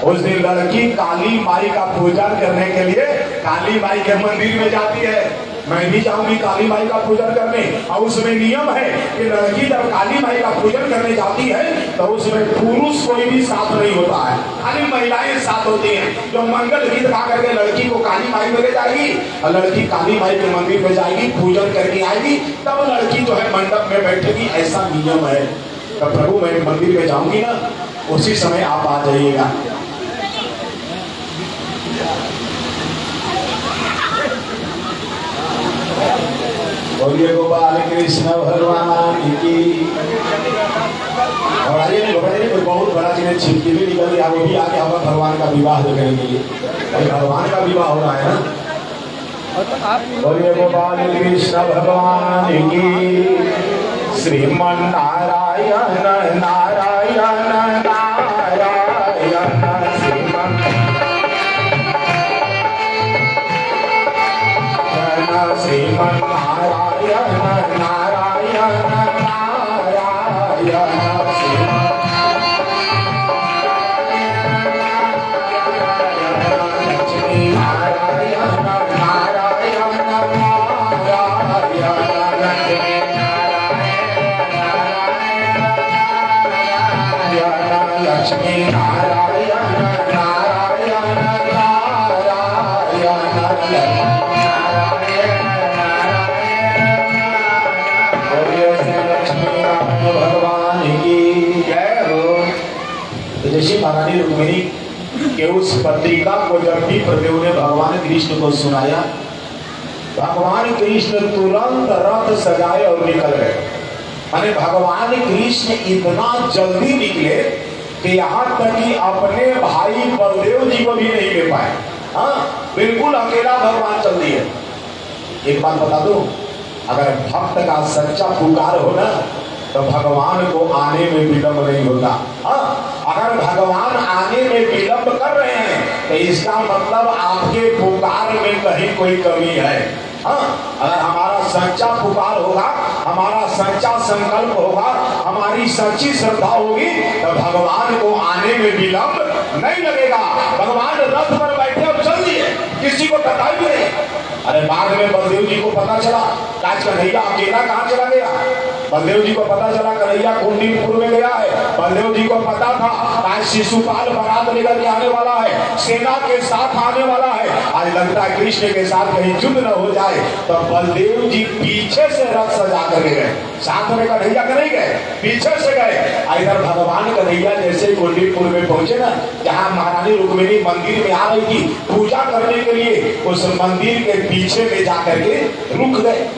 उस दिन लड़की काली माई का पूजन करने के लिए काली माई के मंदिर में जाती है। मैं भी जाऊंगी काली माई का पूजन करने। और उसमें नियम है कि लड़की जब काली माई का पूजन करने जाती है तो उसमें पुरुष कोई भी साथ नहीं होता है, खाली महिलाएं साथ होती हैं। जो मंगल गीत गा करके लड़की को काली माई में ले जाएगी और लड़की काली माई के मंदिर में जाएगी, पूजन करके आएगी, तब लड़की जो है मंडप में बैठेगी। ऐसा नियम है। तो प्रभु मैं मंदिर में जाऊंगी ना, उसी समय आप आ जाइएगा। बोलिए गोपाल कृष्ण भगवान की। और आइए नहीं बताइए, कोई बहुत बड़ा चीज छिपकी भी निकल गया, वो भी आके हम भगवान का विवाह देखने के लिए। भगवान का विवाह हो रहा है ना। बोलिए गोपाल कृष्ण भगवान की। श्रीमन नारायण नारायण नारायण श्रीमन श्रीमन नारायण नारायण नारायण लक्ष्मी नारायण नारायण नारायण लक्ष्मी नारायण नारायण नारायण भगवान की जय हो। तो जैसे महारानी रुक्मिणी के उस पत्रिका को जब भी प्रदेव ने भगवान कृष्ण को सुनाया, भगवान कृष्ण तुरंत रथ सजाए और निकल गए। माने भगवान कृष्ण इतना जल्दी निकले कि यहाँ तक कि अपने भाई बलदेव जी को भी नहीं ले पाए। हाँ, बिल्कुल अकेला भगवान चल दिए। एक बात बता दो, अगर भक्त का सच्चा पुकार हो ना तो भगवान को आने में विलंब नहीं होता। हाँ, अगर भगवान आने में विलंब कर रहे हैं तो इसका मतलब आपके पुकार में कहीं कोई कमी है। हाँ, अगर हमारा सच्चा पुकार होगा, हमारा सच्चा संकल्प होगा, हमारी सच्ची श्रद्धा होगी तो भगवान को आने में विलंब नहीं लगेगा। भगवान रथ पर बैठे और चल दिए, किसी को पता ही नहीं। अरे बाद में बलदेव जी को पता चला आज कन्हैया अकेला कहाँ चला गया। बलदेव जी को पता चला कन्हैया कुंडीपुर में गया है। बलदेव जी को पता था आज शिशुपाल बारात लेकर के आने वाला है, सेना के साथ आने वाला है। आज लगता है कृष्ण के साथ कहीं युद्ध न हो जाए, तो बलदेव जी पीछे से रथ सजा कर गए। साथ में कन्हैया के नहीं गए, पीछे से गए। इधर भगवान कन्हैया जैसे कुंडीपुर में पहुंचे ना, जहाँ महारानी रुक्मिणी मंदिर में आ रही थी पूजा करने के लिए, उस मंदिर के पीछे में जाकर के रुक गए।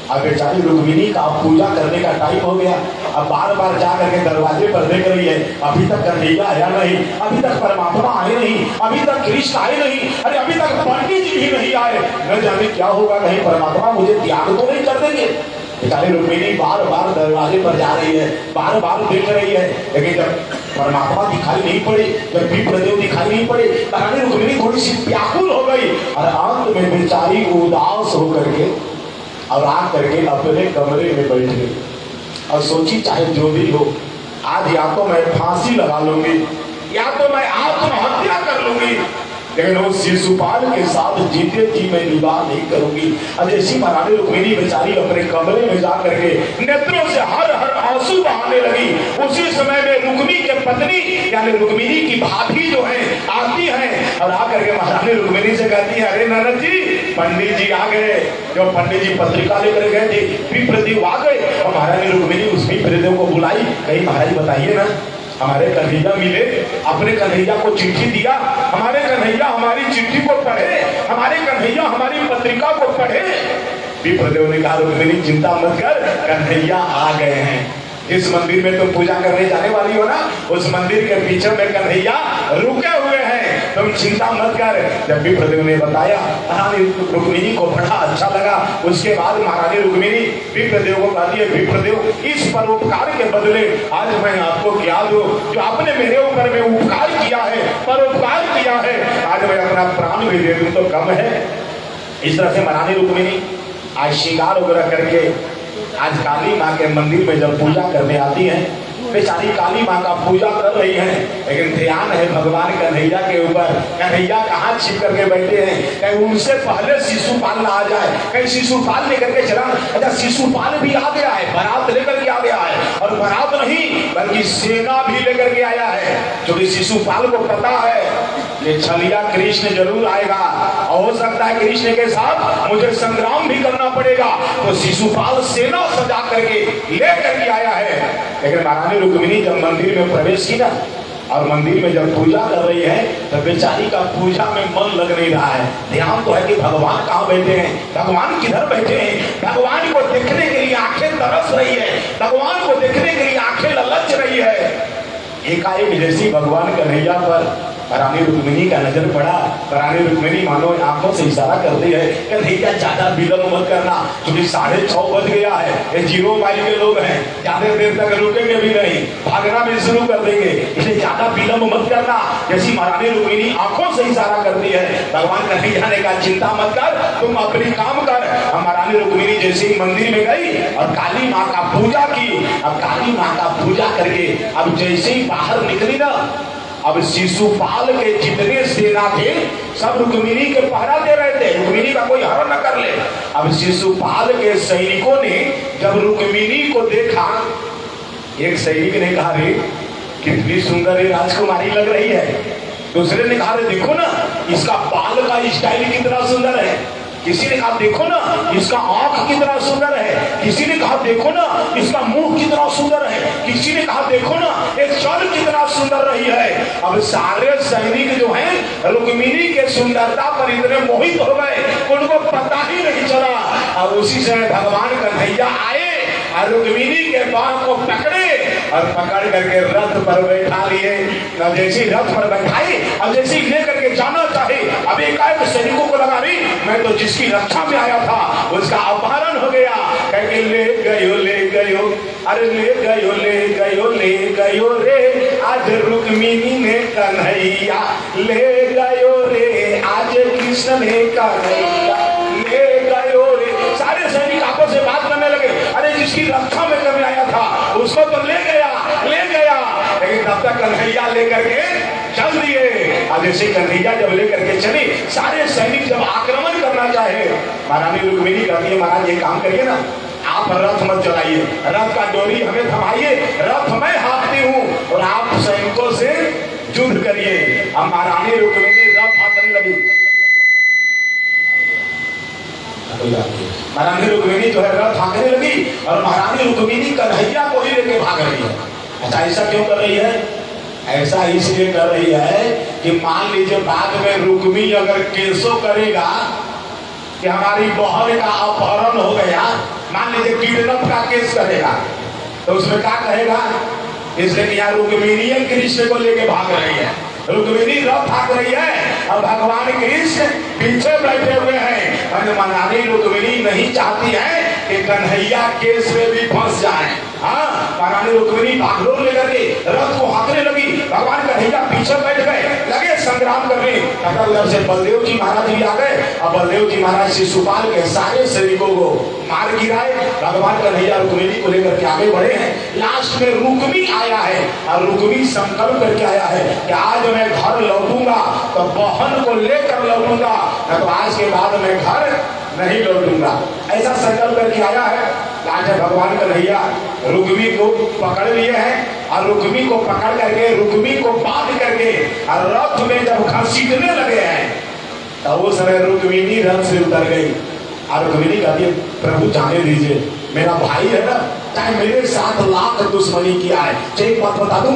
अब बेचारी रुक्मिणी का पूजा करने का टाइम हो गया। अब बार बार जा करके दरवाजे पर देख रही है, अभी तक कन्हैया आया नहीं, अभी तक परमात्मा आए नहीं, अभी तक कृष्ण आए नहीं, अरे अभी तक पंडित जी भी नहीं आए। न जाने क्या होगा, कहीं परमात्मा मुझे त्याग तो नहीं कर देंगे। बेचारी रुक्मिणी बार बार दरवाजे पर जा रही है, बार बार देख रही है, लेकिन जब परमात्मा दिखाई नहीं पड़े, जब विप्रदेव दिखाई नहीं पड़े, महारानी रुक्मिणी थोड़ी सी व्याकुल हो गई और अंत में बेचारी उदास होकर के और आ करके अपने कमरे में बैठ गई और सोची चाहे जो भी हो, आज या तो मैं फांसी लगा लूंगी या तो मैं आत्महत्या कर लूंगी, लेकिन उस शिशुपाल के साथ जीते जी मैं विवाह नहीं करूंगी। अब जैसी महारानी रुक्मिणी बेचारी अपने कमरे में जा करके नेत्रों से हर हर आंसू बहाने लगी। उसी समय में रुक्मी के पत्नी यानी रुक्मिणी की भाभी जो है आती है और आकर के महारानी रुक्मिणी से कहती है, अरे ननद जी पंडित जी आ गए। जो पंडित जी पत्रिका लेकर गए थे विप्रदेव आ गए। और महारानी रुक्मिणी उस विप्रदेव को बुलाई, कहीं महाराज बताइए ना, हमारे कन्हैया मिले, अपने कन्हैया को चिट्ठी दिया, हमारे कन्हैया हमारी चिट्ठी को पढ़े, हमारे कन्हैया हमारी पत्रिका को पढ़े। विप्रदेव ने कहा, रुक्मिणी चिंता मत कर, कन्हैया आ गए हैं। जिस मंदिर में तुम पूजा करने जाने वाली हो ना, उस मंदिर के पीछे में कन्हैया रुके हुए हैं, तुम चिंता मत कर। जब विप्रदेव ने बताया, महारानी रुक्मिणी को बड़ा अच्छा लगा। उसके बाद महारानी रुक्मिणी विप्रदेव को कहती है, विप्रदेव इस परोपकार के बदले आज मैं आपको क्या दूं, जो आपने मेरे ऊपर में उपकार किया है, परोपकार किया है, आज मैं अपना प्राण भी दे दूं तो कम है। इस तरह से महारानी रुक्मिणी आज श्रृंगार वगैरह करके आज काली माँ के मंदिर में जब पूजा करने आती हैं बेचारी काली माँ का पूजा कर रही है, लेकिन ध्यान है भगवान कन्हैया के ऊपर। कन्हैया कहाँ छिप करके बैठे हैं, कहीं उनसे पहले शिशुपाल ना आ जाए, कहीं शिशुपाल लेकर के चला। अच्छा, शिशुपाल भी आ गया है, बारात लेकर के आ गया है, और बारात नहीं बल्कि सेना भी लेकर के आया है, क्योंकि शिशुपाल को पता है ये छलिया कृष्ण जरूर आएगा, और हो सकता है कृष्ण के साथ मुझे संग्राम भी करना पड़ेगा। तो शिशुपाल सेना सजा करके लेकर के आया है। लेकिन महारानी रुक्मिणी जब मंदिर में प्रवेश की ना, और मंदिर में जब पूजा कर रही है, तो बेचारी का पूजा में मन लग नहीं रहा है। ध्यान तो है कि भगवान कहाँ बैठे हैं, भगवान किधर बैठे हैं, भगवान को देखने के लिए आंखें तरस रही है, भगवान को देखने के लिए आंखें ललच रही है। एकाएक जैसी भगवान कन्हैया पर रानी रुक्मिणी का नजर पड़ा, रानी रुक्मिणी मानो आंखों से इशारा करती है, कन्हैया ज्यादा विलंब मत करना, क्योंकि 6:30 बज गया है, ये 0 माइल के लोग हैं, ज्यादा देर तक रुकेंगे भी नहीं, भागना भी शुरू कर देंगे, इसलिए ज्यादा विलंब मत करना। जैसी महारानी रुक्मिणी आंखों से इशारा करती है, भगवान कन्हैया ने कहा चिंता मत कर, तुम अपनी काम कर। महारानी रुक्मिणी जैसे ही मंदिर में गई और काली माँ का पूजा की, अब काली माँ का पूजा करके अब जैसे ही बाहर निकली ना, अब शिशुपाल के जितने सेना थे सब रुक्मिणी के पहरा दे रहे थे, रुक्मिणी का कोई हरण न कर ले। अब शिशुपाल के सैनिकों ने जब रुक्मिणी को देखा, एक सैनिक ने कहा रे कितनी सुंदर राजकुमारी लग रही है, दूसरे ने कहा रे देखो ना इसका बाल का स्टाइल कितना सुंदर है, किसी ने कहा देखो ना इसका आंख कितना सुंदर है, किसी ने कहा देखो ना इसका मुंह कितना सुंदर है, किसी ने कहा देखो ना एक चल कितना सुंदर रही है। अब सारे सैनिक जो हैं रुक्मिणी के सुंदरता पर इतने मोहित हो गए, उनको पता ही नहीं चला। अब उसी समय भगवान कन्हैया आए और रुक्मिणी के बाल को पकड़े और पकड़ करके रथ पर बैठा लिए। जैसे रथ पर बैठाई और जैसे लेकर के जाना चाहे, अब एकाएक सैनिकों को लगा रही मैं तो जिसकी रक्षा में आया था उसका अपहरण हो गया, कहके ले गयो अरे ले गयो रे आज रुक्मिणी ने कन्हैया, ले गयो रे आज कृष्ण ने कन्हैया, ले गयो रे। सारे सैनिक आपस में बात करने लगे, अरे जिसकी रक्षा में कभी आया था उसको तो ले गया, लेकिन तब तक कन्हैया लेकर के चल दिए। अब जैसे कन्हैया जब लेकर के चले, सारे सैनिक जब आक्रमण करना चाहे, महारानी रुक्मिणी कहती है महाराज ये काम करिए ना, आप रथ मत चलाइए, रथ का डोरी हमें थमाइए, रथ मैं हाँकती हूँ और आप सैनिकों से युद्ध करिए। अब महारानी रुक्मिणी रथ हाँकने लगी, महारानी रुक्मिणी जो है रथ हाँकने लगी और महारानी रुक्मिणी कन्हैया को ही लेके भाग रही है। अच्छा ऐसा क्यों कर रही है? ऐसा इसलिए कर रही है कि मान लीजिए बाद में रुक्मी अगर केसो करेगा कि हमारी बहन का अपहरण हो गया, मान लीजिए किडनैप का केस करेगा, तो उसमें क्या कहेगा? इसलिए यहाँ रुक्मिणी कृष्ण को लेके भाग रही है, रुक्मिणी रथ भाग रही है और भगवान कृष्ण पीछे बैठे हुए हैं। और महारानी रुक्मिणी नहीं चाहती है कि कन्हैया केस में भी फंस जाए। हाँ, महारानी रुक्मिणी भागदौड़ लेकर के रथ को हाँकने लगी, भगवान कन्हैया पीछे बैठ गए, लगे संग्राम करने। तब उधर से बलदेव जी महाराज भी आ गए और बलदेव जी महाराज शिशुपाल के सारे सैनिकों को मार गिराए। भगवान कन्हैया रुक्मिणी को लेकर के आगे बढ़े हैं। लास्ट में रुक्मी आया है और रुक्मी संकल्प करके आया है कि आज मैं घर लौटूंगा तो बहन को लेकर लौटूंगा, तो आज के बाद मैं घर नहीं लौटूंगा, ऐसा संकल्प करके आया है। आज भगवान कन्हैया रुक्मी को पकड़ लिए हैं और रुक्मी को पकड़ करके रुक्मी को बांध करके और रथ में जब घसीटने लगे हैं तो उस समय रुक्मिणी रथ से उतर गई और रुक्मिणी कहती है प्रभु जाने दीजिए, मेरा भाई है ना, चाहे मेरे 7 लाख दुश्मनी किया है। एक बात बता दूं,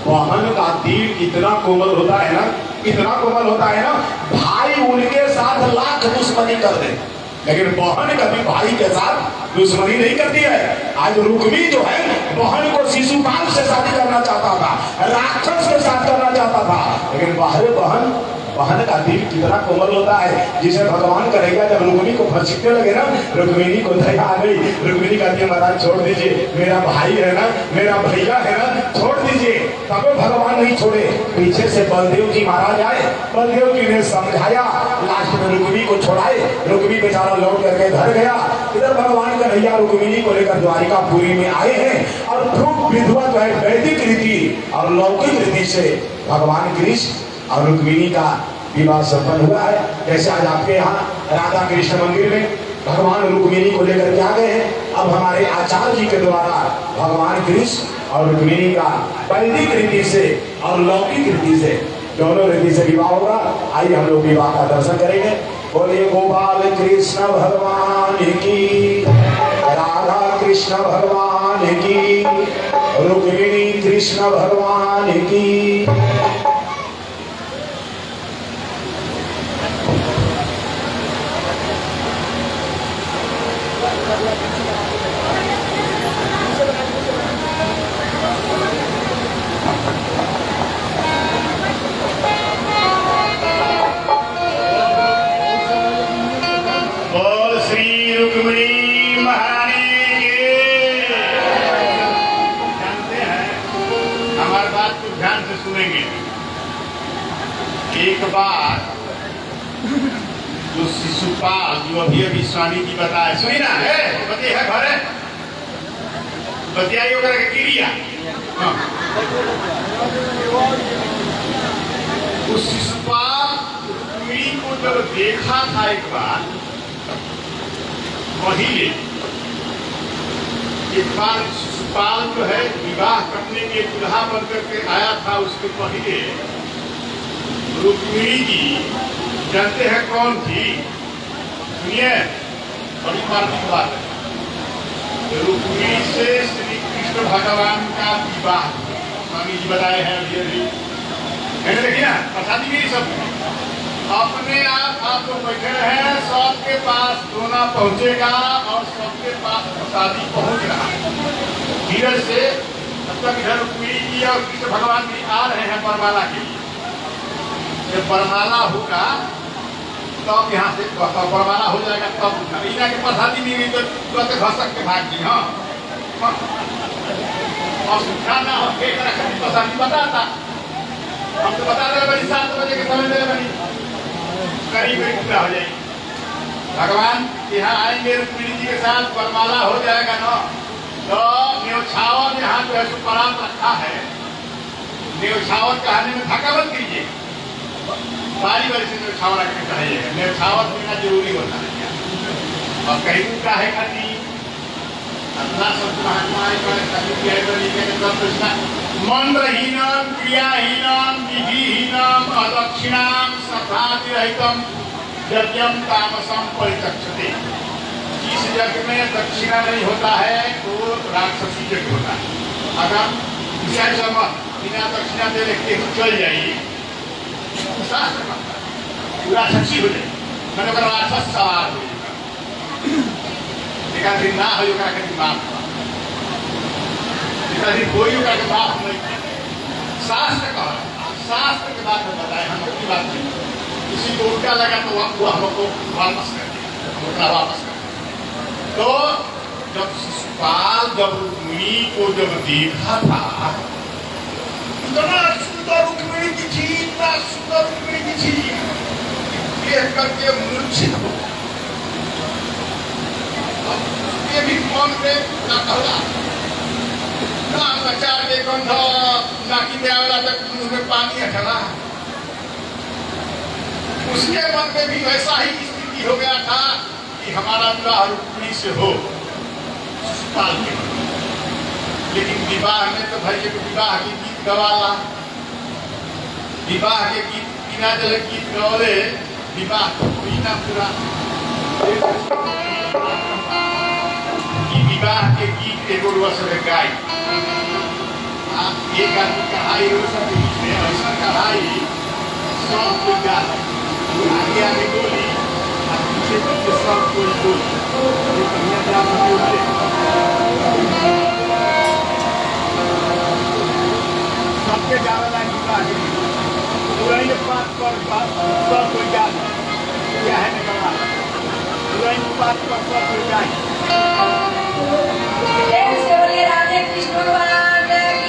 बहन का दिल इतना कोमल होता है ना, इतना कोमल होता है ना, भाई उनके 7 लाख दुश्मनी कर दे, लेकिन बहन कभी भाई के साथ दुश्मनी नहीं करती है। आज रुक्मी जो है बहन को शिशुपाल से शादी करना चाहता था, राक्षस के साथ करना चाहता था, लेकिन बाहर बहन बहन का दिल कितना कोमल होता है, जिसे भगवान कन्हैया जब रुक्मिणी को फंसने लगे ना, रुक्मिणी को दया आ गई। रुक्मिणी कहती है महाराज छोड़ दीजिए, मेरा भाई है ना, मेरा भैया है ना, छोड़ दीजिए। तब भगवान नहीं छोड़े। पीछे से बलदेव जी महाराज आए, बलदेव जी ने समझाया, लास्ट में रुक्मिणी को छोड़ाए। रुक्मिणी बेचारा लौट करके घर गया। इधर भगवान कन्हैया रुक्मिणी को लेकर द्वारिकापुरी में आए हैं और खूब विधिवत है वैदिक रीति और लौकिक रीति से भगवान कृष्ण और रुक्मिणी का विवाह संपन्न हुआ है। जैसे आज आपके यहाँ राधा कृष्ण मंदिर में भगवान रुक्मिणी को लेकर के आ गए हैं, अब हमारे आचार्य जी के द्वारा भगवान कृष्ण और रुक्मिणी का वैदिक रीति से और लौकिक रीति से दोनों रीति से विवाह होगा। आइए हम लोग विवाह का दर्शन करेंगे। बोलिए गोपाल कृष्ण भगवान की, राधा कृष्ण भगवान की, रुक्मिणी कृष्ण भगवान की। एक बार जो शिशुपाल जो अभी स्वामी जी बताए, सुनी ना है बतिया है घर है बतियाई होकर के क्रिया। उस शिशुपाल रुक्मिणी को जब देखा था एक बार पहले, एक बार शिशुपाल जो है विवाह करने के दुल्हा बन करके आया था, उसके पहले रुक्मिणी जी जानते हैं कौन थी? सुनिए, बड़ी मार्मिक बात है। रुक्मिणी से श्री कृष्ण भगवान का विवाह स्वामी जी बताए हैं अभी मैंने देखी ना प्रसादी मेरी सब अपने आप लोग बैठे हैं, सबके पास दोना पहुंचेगा और सबके पास प्रसादी पहुंच रहा है धीरज से। तब तक इधर रुक्मिणी जी और कृष्ण भगवान भी आ रहे हैं वरमाला के लिए। जब वरमाला होगा तब यहाँ से वरमाला हो जाएगा, तब इना के प्रसादी नहीं गई तो तुरंत घसक के भाग दी। हाँ और सूखा ना हो प्रसादी बताता, हम तो बता रहे बड़ी 7 बजे के समय दे बनी करीब पूरा हो जाएगी। भगवान यहाँ आएंगे रुक्मिणी जी के साथ, वरमाला हो जाएगा ना, तो न्यौछावर यहाँ जो है सुपरात रखा है, न्यौछावर कहने में धक्का मत कीजिए, बारी बारी से न्यौछावर रखने चाहिए। न्यौछावर पीना जरूरी होता है। और कहीं का है खाती अल्लाह सब महात्मा मंत्रहीनम क्रियाहीनम विधिहीनम अदक्षिणाम सभातिरहितम यज्ञम तामसम परिचक्षते। जिस यज्ञ में दक्षिणा नहीं होता है वो राक्षसी यज्ञ होता है। अगर बिना दक्षिणा दे रखते चल जाइए पूरा सच्ची हो जाए, मैंने कहा राक्षस सवार हो जाएगा। दिन ना हो जाएगा कभी माफ, दिन कोई होगा कि माफ नहीं। शास्त्र कहा, शास्त्र के बात में बताए, हम अपनी बात नहीं। किसी को उल्टा लगा तो वो हमको वापस कर दिया, वापस कर दिया। तो जब शिशुपाल जब रुक्मिणी को जब देखा था, इतना सुंदर रुक्मिणी की थी, इतना सुंदर रुक्मिणी की थी, देख करके मूर्छित हो। ये भी मन में ना कहला ना बचार के गंध नाकी में आवेला तक मुंह में पानी हटला। उसके मन में भी वैसा ही स्थिति हो गया था कि हमारा विवाह रुक्मिणी से हो, शिशुपाल के। लेकिन विवाह में तो भाई एक विवाह के गीत गवाला, विवाह के गीत बिना जल गीत गौले विवाह तो कोई ना पूरा। विवाह के गीत एगो सब गाय एक आदमी कढ़ाई सब ऐसा कढ़ाई सब कोई गा आगे आगे बोली पीछे पीछे सब कोई बोली सबके जावेला विवाह के तुरंत बात पर सब कोई जाए क्या है निकलना तुरंत बात पर सब कोई जाए राधे कृष्ण भगवान की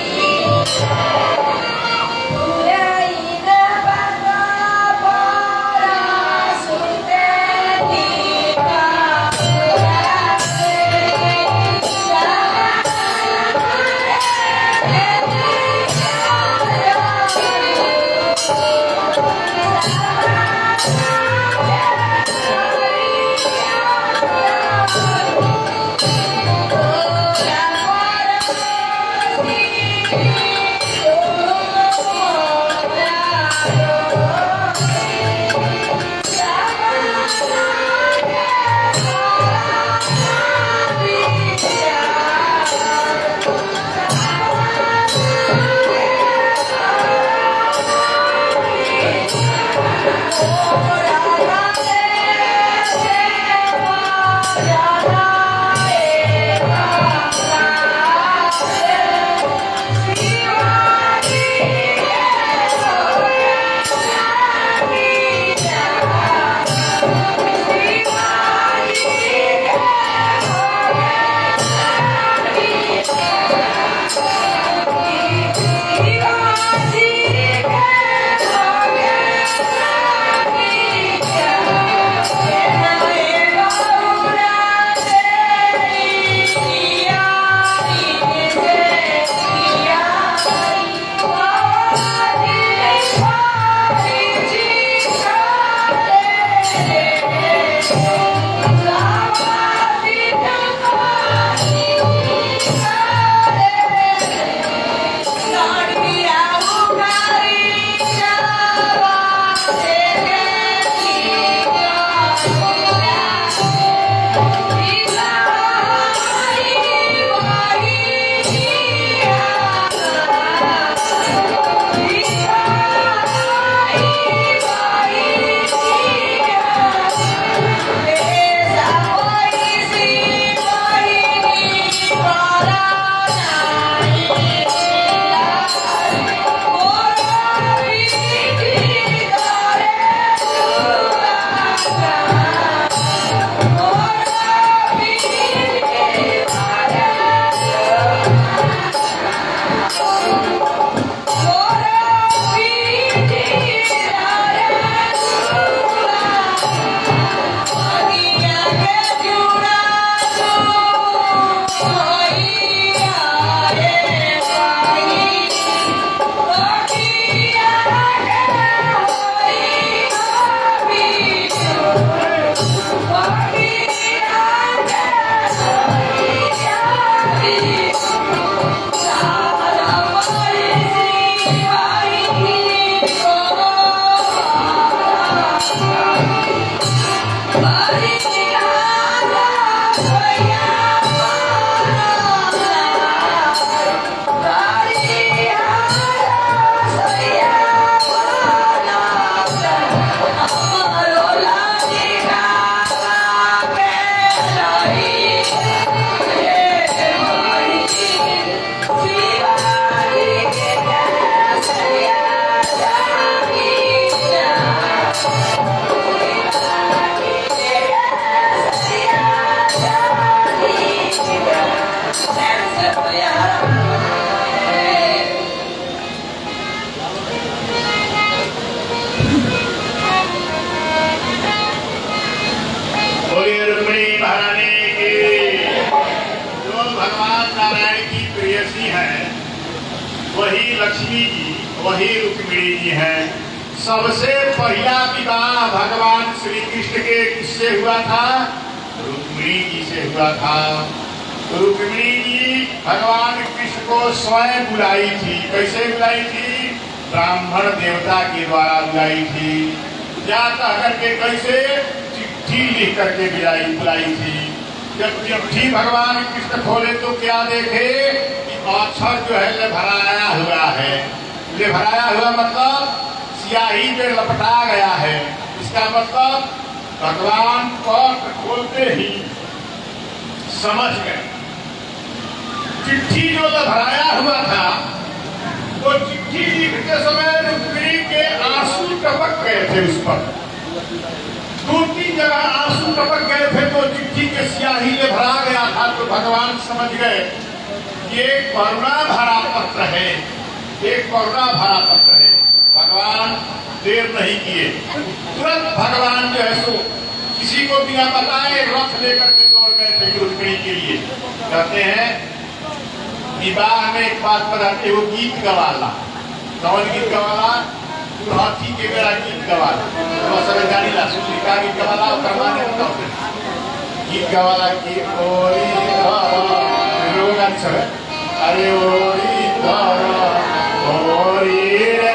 वही लक्ष्मी जी वही रुक्मिणी जी हैं। सबसे पहला विवाह भगवान श्री कृष्ण के किससे हुआ था? रुक्मिणी जी से हुआ था। रुक्मिणी जी भगवान कृष्ण को स्वयं बुलाई थी। कैसे बुलाई थी? ब्राह्मण देवता के द्वारा बुलाई थी। या कह करके कैसे? चिट्ठी लिख करके बुलाई थी। जब चिट्ठी भगवान कृष्ण खोले तो क्या देखे कि अक्षर जो है लेभराया हुआ है। लेभराया हुआ मतलब स्याही में लपटा गया है। इसका मतलब भगवान पत्र खोलते ही समझ गए। चिट्ठी जो लेभराया हुआ था वो चिट्ठी लिखते समय रुक्मिणी के आंसू गए थे उस पर। 2-3 जगह आंसू टपक गए थे तो चिट्ठी के स्याही में भरा गया था, तो भगवान समझ गए ये करुणा भरा पत्र है, एक करुणा भरा पत्र है। भगवान देर नहीं किए, तुरंत भगवान जो है सो किसी को बिना बताए रथ लेकर के दौड़ गए थे रुक्मिणी के लिए। कहते हैं विवाह में एक बात बताते, वो गीत गवाला, कौन गीत गवाला? हाथी के मेरा गीत गवाला, सब जानी ला सुन का गीत गवाला और करवाने बताओ गीत गवाला की ओरी लोग गाने सब है। अरे ओरी ओरी रे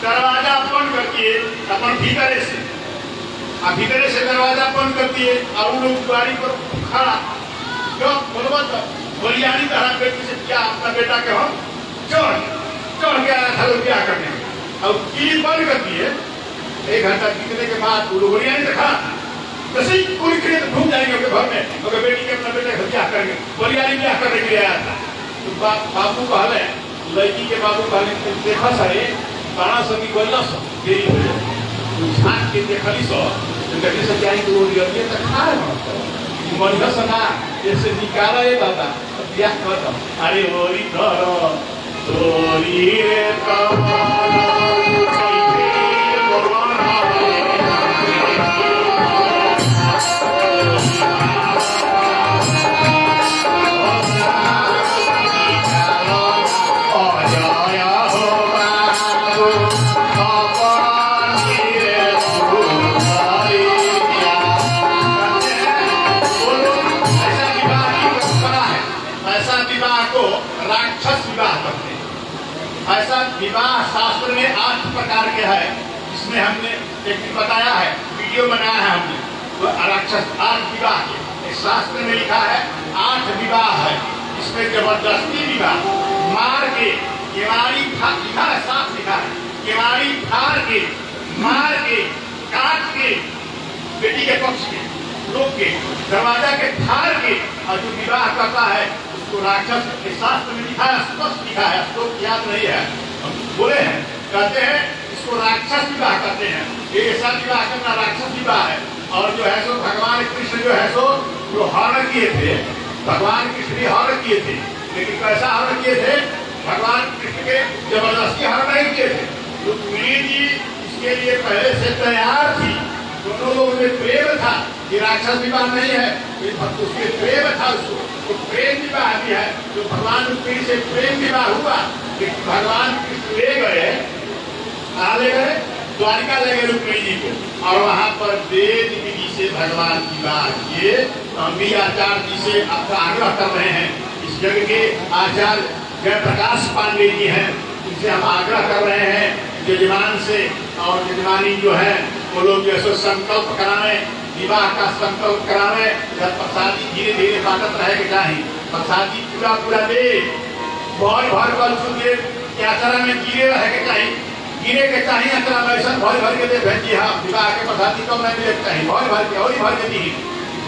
दरवाजा बंद करके अपन भीतरे से दरवाजा बंद करती है और उन लोग गाड़ी पर खड़ा जो बोलबो तो बोलियानी तरह बेटी से क्या अपना बेटा के हम चढ़ के आया था लोग क्या करने और कीली बंद करती है। 1 घंटा बीतने के बाद वो बोलियानी तो खड़ा जैसे ही पूरी खड़े तो घूम जाएंगे उनके घर में, मगर बेटी के अपना बेटे क्या करेंगे, बोलियानी क्या करने के लिए आया था। तो बाबू कहले लड़की के बाबू कहले देखा सारे बारह सौ की बोलना सो देरी हो जाए छाट के देखली सो देखली से जाए तो वो ये तक खाए मन का सना जैसे निकाला है बाबा क्या कर दो। अरे ओरी करो तोरी रे कमला ऐसा विवाह शास्त्र में 8 प्रकार के है, जिसमें हमने एक बताया है, वीडियो बनाया है हमने, तो राक्षस 8 विवाह के शास्त्र में लिखा है 8 विवाह है। इसमें जबरदस्ती विवाह, मार के केवाड़ी लिखा है, साफ लिखा है, केवाड़ी फाड़ के मार के काट के बेटी के पक्ष के लोग के दरवाजा के फाड़ के और जो विवाह करता है तो राक्षस के शास्त्र में लिखा है, स्पष्ट लिखा है, तो याद नहीं है, हम बोले हैं, कहते हैं इसको राक्षस विवाह कहते हैं। ये ऐसा विवाह करना राक्षस विवाह है। और जो है सो भगवान कृष्ण जो है सो जो हरण किए थे, भगवान कृष्ण भी हरण किए थे, लेकिन कैसा हरण किए थे? भगवान कृष्ण के जबरदस्ती हरण नहीं किए थे। रुक्मिणी जी इसके लिए पहले से तैयार थी, दोनों लोगों में प्रेम था, ये राक्षस विवाह नहीं है, उसके प्रेम था। प्रेम विवाह भी है, जो भगवान रुक्मिणी से प्रेम विवाह हुआ, लेकिन भगवान कृष्ण ले गए, कहाँ ले गए? द्वारिका ले गए रुक्मिणी जी को, और वहां पर वेद विधि से भगवान विवाह किए। हम भी आचार्य जी से आपका आग्रह कर रहे हैं, इस जगह के आचार्य जय प्रकाश पांडे जी हैं, उनसे हम आग्रह कर रहे हैं यजमान से और यजमानी जो है वो लोग जैसे संकल्प करावे, विवाह का संकल्प करावे। जब प्रसादी धीरे धीरे बांटत रहेगा चाहिए, प्रसादी पूरा पूरा दे, भर भर कर सुनते आचरण में गिरे रहे के चाहिए, गिरे के चाहिए आचरण में ऐसा भर भर के दे भेजी। हाँ, विवाह के प्रसादी कम नहीं मिले चाहिए, भर के और भर के दी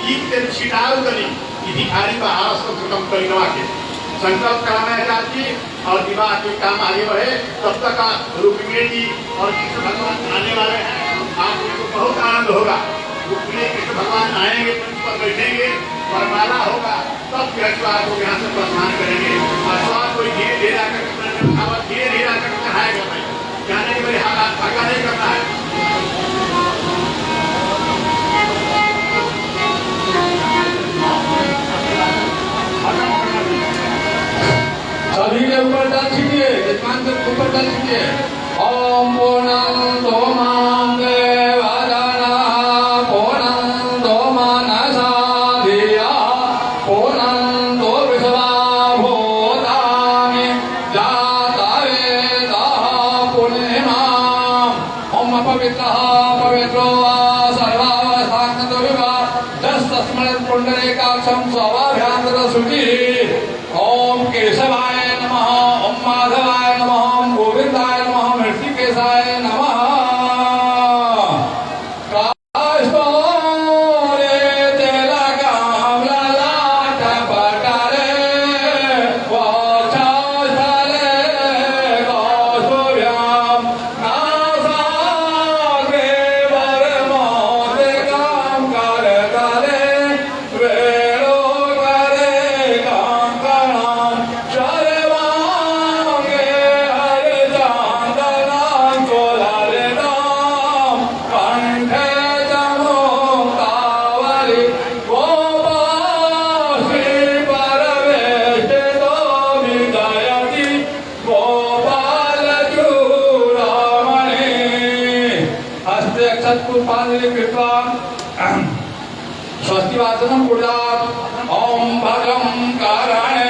गीत छिटाऊ करी भिखारी बाहर कम करी के संकल्प कराना चाहती और विवाह के काम आगे बढ़े। तब तक रुक्मिणी जी और कृष्ण भगवान आने वाले हैं, आपको बहुत आनंद होगा। रुक्मिणी कृष्ण भगवान आएंगे, मंच पर बैठेंगे, वरमाला होगा, तब स्वाद को यहाँ से प्रस्थान करेंगे। और स्वाद कोई धीरे धीरे आकर धीरे धीरे आकर चढ़ाएगा, भाई जाने के मेरे हालात भागा नहीं करना है। सभी के ऊपर डाल दीजिए, यजमान के ऊपर डाल दीजिए। ओम पूर्णंदो मांगे वादाना पूर्णंदो मानसा धिया पूर्णंदो विश्वा भूतानि जाता वेदाः पूर्णिमा। ओम पवित्रः पवित्रो वा सर्वावस्थानतो विवा दस्तस्मत् पुण्डरीकाक्षं स्वाभाभ्यान्तरं शुचिः। ओम केशवाय नमः, ओम माधवाय नमः, ओम गोविंदाय नमः, ऋषिकेशाय नमः। काष्ठोरे तिलकं ललाटपटले वक्षस्थले कौस्तुभ्यां नासाग्रे वरमौक्तिकं करतले वेणुकरे कङ्कणं सर्वाङ्गे हरिचन्दनं कुलरितं कण्ठे च मुक्तावली गोपाश्रीपरवेष्टितो विजयति गोपालचूडामणि। हस्ते अक्षतपुष्पाञ्जलिं कृत्वा स्वस्ति वाचनं कुर्यात्। ओम भगं कारणे